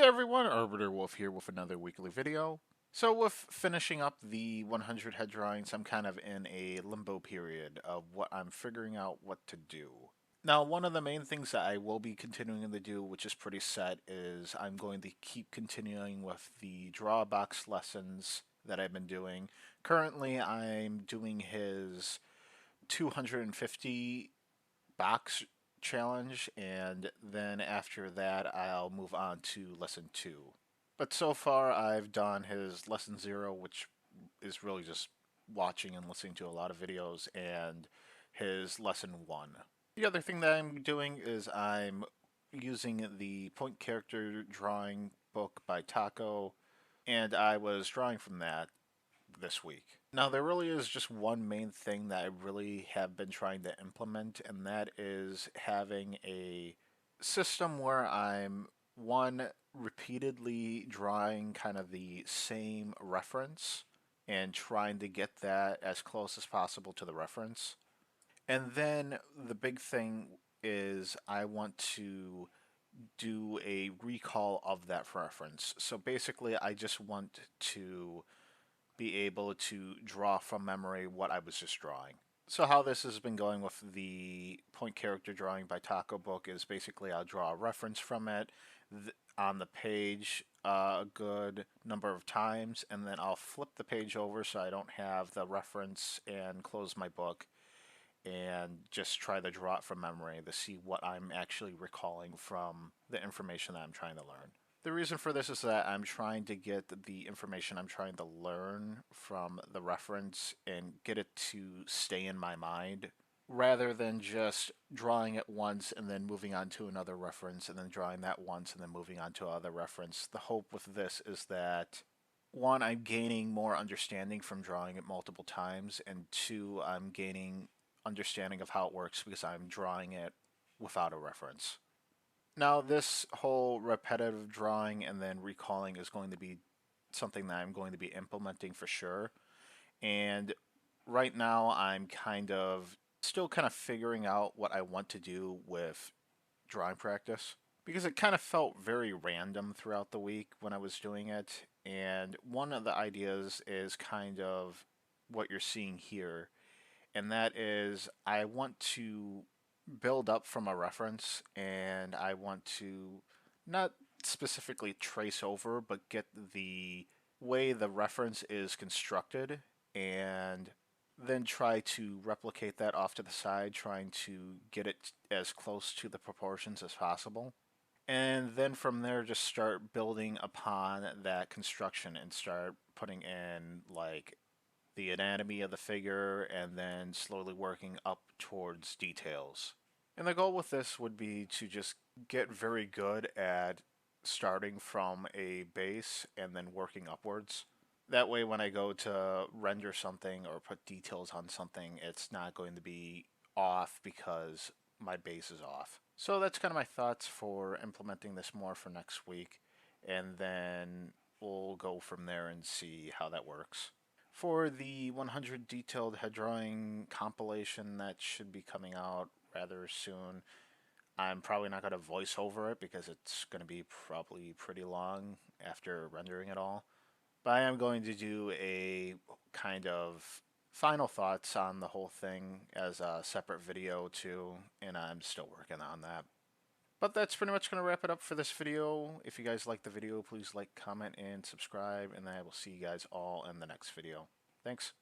everyone, Arbiter Wolf here with another weekly video. So with finishing up the 100 head drawings, I'm kind of in a limbo period of what I'm figuring out what to do. Now, one of the main things that I will be continuing to do, which is pretty set, is I'm going to keep continuing with the draw box lessons that I've been doing. Currently, I'm doing his 250 box challenge, and then after that, I'll move on to lesson 2. But so far, I've done his lesson 0, which is really just watching and listening to a lot of videos, and his lesson 1. The other thing that I'm doing is I'm using the point character drawing book by Taco, and I was drawing from that this week. Now, there really is just one main thing that I really have been trying to implement, and that is having a system where I'm, one, repeatedly drawing kind of the same reference and trying to get that as close as possible to the reference. And then the big thing is I want to do a recall of that reference. So basically, I just want to be able to draw from memory what I was just drawing. So how this has been going with the point character drawing by Taco book is basically I'll draw a reference from it on the page a good number of times, and then I'll flip the page over so I don't have the reference and close my book and just try to draw it from memory to see what I'm actually recalling from the information that I'm trying to learn. The reason for this is that I'm trying to get the information I'm trying to learn from the reference and get it to stay in my mind rather than just drawing it once and then moving on to another reference and then drawing that once and then moving on to another reference. The hope with this is that one, I'm gaining more understanding from drawing it multiple times, and two, I'm gaining understanding of how it works because I'm drawing it without a reference. Now, this whole repetitive drawing and then recalling is going to be something that I'm going to be implementing for sure. And right now, I'm still kind of figuring out what I want to do with drawing practice because it kind of felt very random throughout the week when I was doing it. And one of the ideas is kind of what you're seeing here, and that is I want to build up from a reference and I want to not specifically trace over, but get the way the reference is constructed and then try to replicate that off to the side, trying to get it as close to the proportions as possible. And then from there, just start building upon that construction and start putting in like the anatomy of the figure and then slowly working up towards details. And the goal with this would be to just get very good at starting from a base and then working upwards. That way, when I go to render something or put details on something, it's not going to be off because my base is off. So that's kind of my thoughts for implementing this more for next week, and then we'll go from there and see how that works. For the 100 detailed head drawing compilation that should be coming out rather soon, I'm probably not going to voice over it because it's going to be probably pretty long after rendering it all. But I am going to do a kind of final thoughts on the whole thing as a separate video too, and I'm still working on that. But that's pretty much going to wrap it up for this video. If you guys like the video, please like, comment, and subscribe, and I will see you guys all in the next video. Thanks.